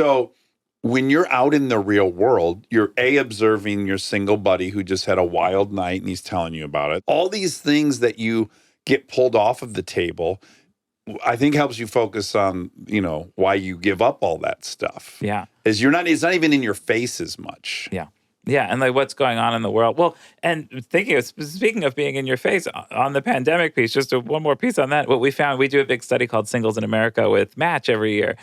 So when you're out in the real world, you're observing your single buddy who just had a wild night and he's telling you about it. All these things that you get pulled off of the table, I think helps you focus on, why you give up all that stuff. Yeah. It's not even in your face as much. Yeah. Yeah, and like what's going on in the world. Well, and speaking of being in your face, on the pandemic piece, just one more piece on that. What we found, we do a big study called Singles in America with Match every year.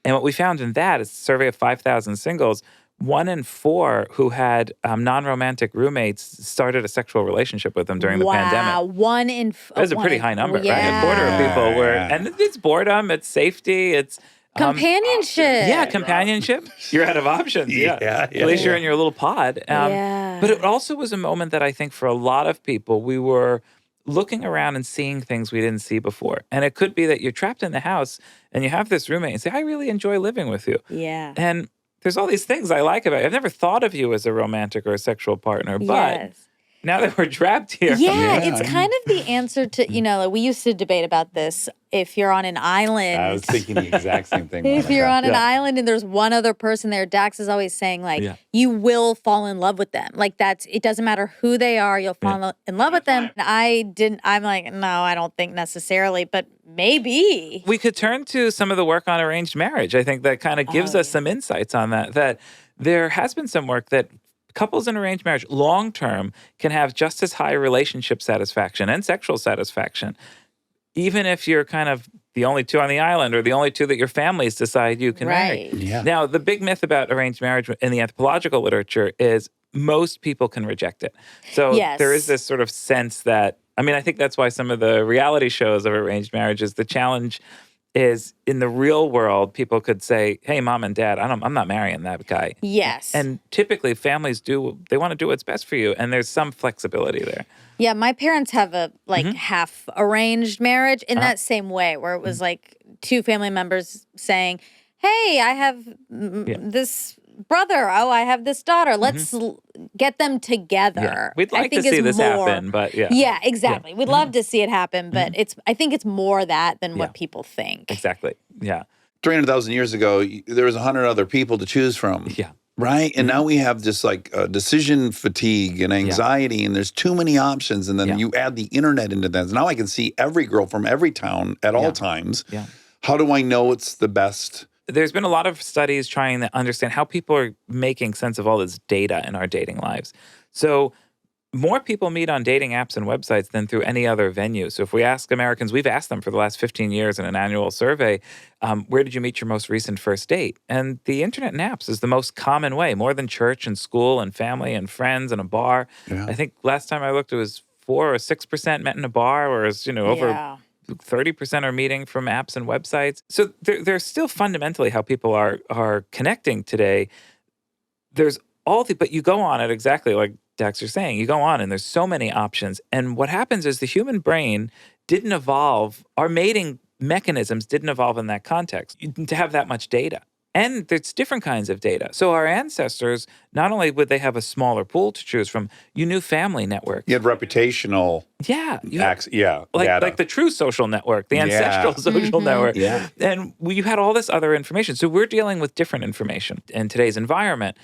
And what we found in that is a survey of 5,000 singles, 1 in 4 who had non-romantic roommates started a sexual relationship with them during the pandemic. Wow, 1 in 4. That's a pretty high number, yeah. right? A quarter of people were, and it's boredom, it's safety, it's companionship. Yeah, companionship. You're out of options. Yeah. At least you're in your little pod. But it also was a moment that I think for a lot of people, we were looking around and seeing things we didn't see before. And it could be that you're trapped in the house and you have this roommate and say, I really enjoy living with you. Yeah. And there's all these things I like about you. I've never thought of you as a romantic or a sexual partner, but now that we're trapped here. Yeah, it's kind of the answer to, we used to debate about this. If you're on an island. I was thinking the exact same thing. If you're on an island and there's one other person there, Dax is always saying, you will fall in love with them. Like, it doesn't matter who they are, you'll fall in love with them. And I'm like, no, I don't think necessarily, but maybe. We could turn to some of the work on arranged marriage. I think that kind of gives us some insights on that there has been some work that couples in arranged marriage long-term can have just as high relationship satisfaction and sexual satisfaction, even if you're kind of the only two on the island or the only two that your families decide you can marry. Yeah. Now, the big myth about arranged marriage in the anthropological literature is most people can reject it. So there is this sort of sense that, I think that's why some of the reality shows of arranged marriages, the challenge is in the real world, people could say, hey, mom and dad, I'm not marrying that guy. Yes. And typically families they want to do what's best for you. And there's some flexibility there. Yeah, my parents have a half arranged marriage in that same way where it was like two family members saying, hey, I have this brother. Oh, I have this daughter. Let's get them together. Yeah. We'd like to see this happen, but Yeah, exactly. We'd love to see it happen, but I think it's more that than what people think. Exactly. Yeah. 300,000 years ago, there was 100 other people to choose from. Yeah. Right? And now we have this decision fatigue and anxiety, and there's too many options. And then you add the internet into that. Now I can see every girl from every town at all times. Yeah. How do I know it's the best? There's been a lot of studies trying to understand how people are making sense of all this data in our dating lives. So more people meet on dating apps and websites than through any other venue. So if we ask Americans, we've asked them for the last 15 years in an annual survey, where did you meet your most recent first date? And the internet and apps is the most common way, more than church and school and family and friends and a bar. Yeah. I think last time I looked, it was 4 or 6% met in a bar, whereas, over 30% are meeting from apps and websites. So there's still fundamentally how people are connecting today. There's but you go on it exactly like Dax, you're saying. You go on and there's so many options. And what happens is the human brain didn't evolve. Our mating mechanisms didn't evolve in that context to have that much data. And there's different kinds of data. So our ancestors, not only would they have a smaller pool to choose from, you knew family networks. You had reputational data. Like the true social network, the ancestral social network. Yeah. And you had all this other information. So we're dealing with different information in today's environment.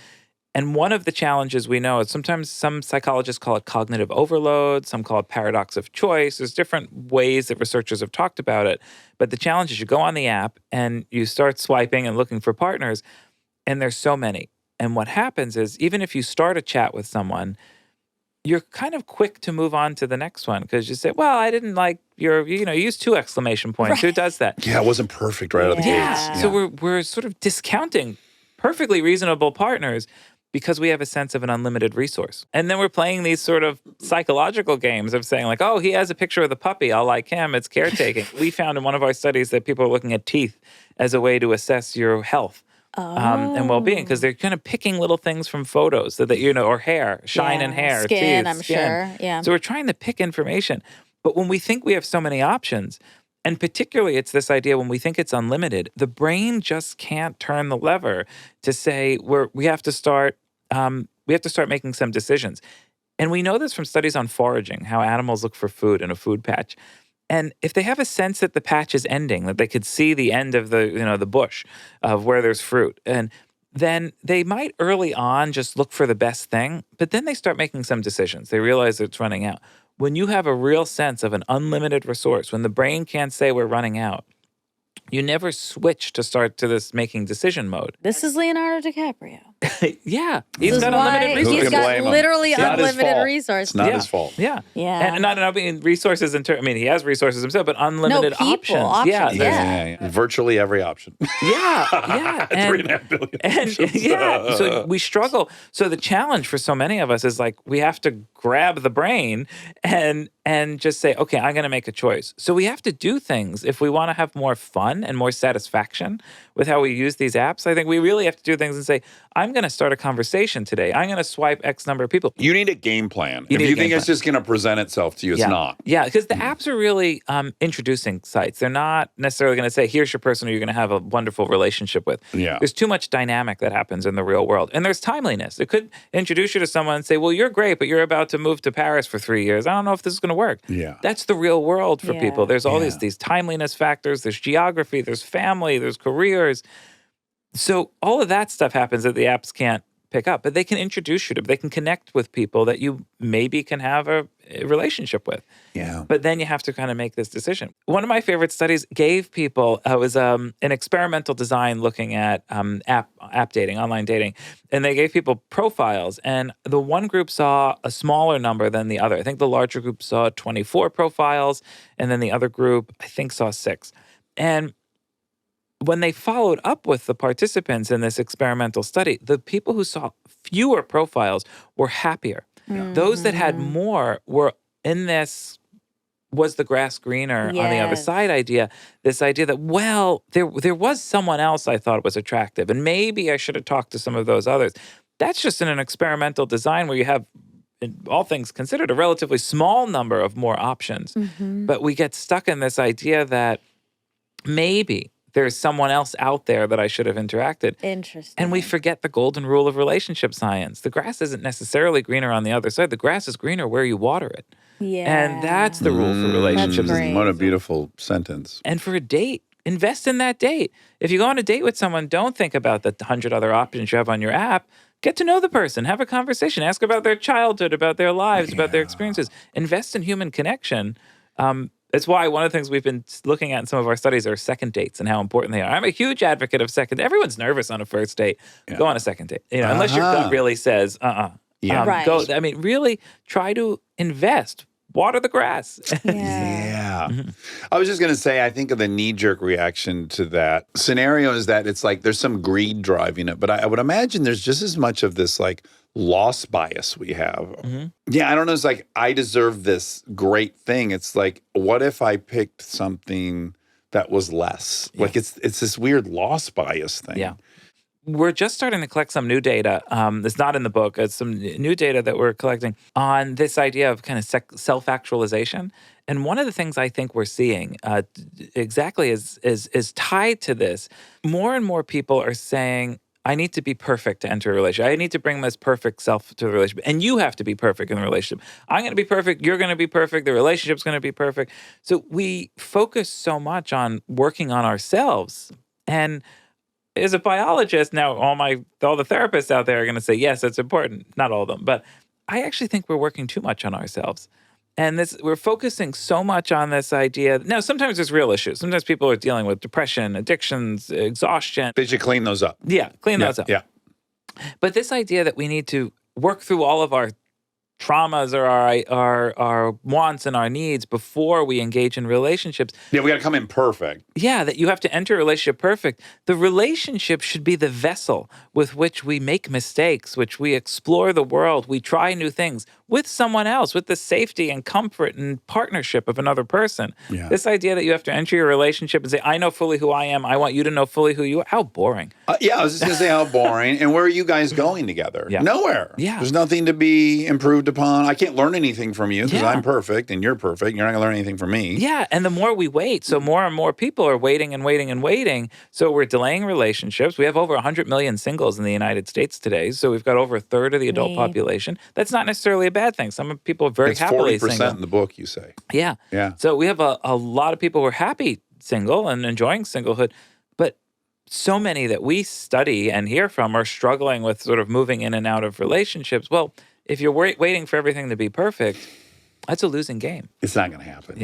And one of the challenges we know is sometimes some psychologists call it cognitive overload, some call it paradox of choice. There's different ways that researchers have talked about it. But the challenge is you go on the app and you start swiping and looking for partners, and there's so many. And what happens is even if you start a chat with someone, you're kind of quick to move on to the next one because you say, well, I didn't like you used 2 exclamation points. Right. Who does that? Yeah, it wasn't perfect right out of the gates. Yeah. So we're sort of discounting perfectly reasonable partners because we have a sense of an unlimited resource. And then we're playing these sort of psychological games of saying like, oh, he has a picture of the puppy. I'll like him. It's caretaking. We found in one of our studies that people are looking at teeth as a way to assess your health and well-being because they're kind of picking little things from photos so that, or hair, shine in hair, skin, teeth, I'm sure. Yeah. So we're trying to pick information. But when we think we have so many options, and particularly it's this idea when we think it's unlimited, the brain just can't turn the lever to say we have to start making some decisions. And we know this from studies on foraging, how animals look for food in a food patch. And if they have a sense that the patch is ending, that they could see the end of the bush of where there's fruit, and then they might early on just look for the best thing, but then they start making some decisions. They realize it's running out. When you have a real sense of an unlimited resource, when the brain can't say we're running out, you never switch to start to this making decision mode. This is Leonardo DiCaprio. Yeah. He's got unlimited resources. He's got literally unlimited resources. It's not his fault. Yeah. Yeah. And not being resources he has resources himself, but unlimited options. Yeah. Virtually every option. Yeah. 3.5 billion options. So we struggle. So the challenge for so many of us is like we have to grab the brain and just say, okay, I'm going to make a choice. So we have to do things if we want to have more fun and more satisfaction with how we use these apps. I think we really have to do things and say, I'm going to start a conversation today. I'm going to swipe X number of people. You need a game plan. If you think it's just going to present itself to you, it's not. Yeah, because the apps are really introducing sites. They're not necessarily going to say, here's your person who you're going to have a wonderful relationship with. Yeah. There's too much dynamic that happens in the real world. And there's timeliness. It could introduce you to someone and say, well, you're great, but you're about to move to Paris for 3 years. I don't know if this is going to work. Yeah. That's the real world for people. There's all Yeah. these timeliness factors. There's geography. There's family. There's careers. So all of that stuff happens that the apps can't pick up, but they can introduce you to, they can connect with people that you maybe can have a relationship with. Yeah. But then you have to kind of make this decision. One of my favorite studies gave people, was an experimental design looking at app dating, online dating. And they gave people profiles. And the one group saw a smaller number than the other. I think the larger group saw 24 profiles. And then the other group, I think, saw 6. And when they followed up with the participants in this experimental study, the people who saw fewer profiles were happier. Mm-hmm. Those that had more were in this was the grass greener on the other side idea, this idea that, well, there was someone else I thought was attractive, and maybe I should have talked to some of those others. That's just in an experimental design where you have, in all things considered, a relatively small number of more options. Mm-hmm. But we get stuck in this idea that maybe there's someone else out there that I should have interacted. Interesting. And we forget the golden rule of relationship science. The grass isn't necessarily greener on the other side. The grass is greener where you water it. Yeah. And that's the rule for relationships. That's great. What a beautiful sentence. And for a date, invest in that date. If you go on a date with someone, don't think about the 100 other options you have on your app. Get to know the person. Have a conversation. Ask about their childhood, about their lives, about their experiences. Invest in human connection. It's why one of the things we've been looking at in some of our studies are second dates and how important they are. I'm a huge advocate of second. Everyone's nervous on a first date. Go on a second date. Unless your gut really says, Yeah. Right. Go. I mean, really try to invest. Water the grass. Yeah. I was just going to say, I think of the knee-jerk reaction to that scenario is that it's like there's some greed driving it. But I would imagine there's just as much of this like loss bias we have. Yeah, I don't know. It's like, I deserve this great thing. It's like, what if I picked something that was less? Like it's this weird loss bias thing. Yeah. We're just starting to collect some new data. It's not in the book. It's some new data that we're collecting on this idea of kind of self-actualization. And one of the things I think we're seeing exactly is tied to this. More and more people are saying, I need to be perfect to enter a relationship. I need to bring this perfect self to the relationship. And you have to be perfect in the relationship. I'm going to be perfect. You're going to be perfect. The relationship's going to be perfect. So we focus so much on working on ourselves. And as a biologist, now all the therapists out there are going to say, yes, it's important. Not all of them. But I actually think we're working too much on ourselves. And we're focusing so much on this idea. Now, sometimes there's real issues. Sometimes people are dealing with depression, addictions, exhaustion. They should clean those up. Yeah, clean those up. Yeah. But this idea that we need to work through all of our traumas or our wants and our needs before we engage in relationships. Yeah, we got to come in perfect. Yeah, that you have to enter a relationship perfect. The relationship should be the vessel with which we make mistakes, which we explore the world, we try new things with someone else, with the safety and comfort and partnership of another person. Yeah. This idea that you have to enter your relationship and say, I know fully who I am, I want you to know fully who you are. How boring. Yeah, I was just going to say how boring. And where are you guys going together? Yeah. Nowhere. Yeah. There's nothing to be improved upon. I can't learn anything from you because Yeah. I'm perfect and you're perfect. You're not going to learn anything from me. Yeah, and the more we wait, so more and more people are waiting and waiting and waiting. So we're delaying relationships. We have over 100 million singles in the United States today. So we've got over a third of the adult population. That's not necessarily a bad bad thing. Some people are very It's happily 40% single. in the book, you say. Yeah. Yeah. So we have a lot of people who are happy single and enjoying singlehood, but so many that we study and hear from are struggling with sort of moving in and out of relationships. Well, if you're waiting for everything to be perfect, that's a losing game. It's not going to happen. Yeah.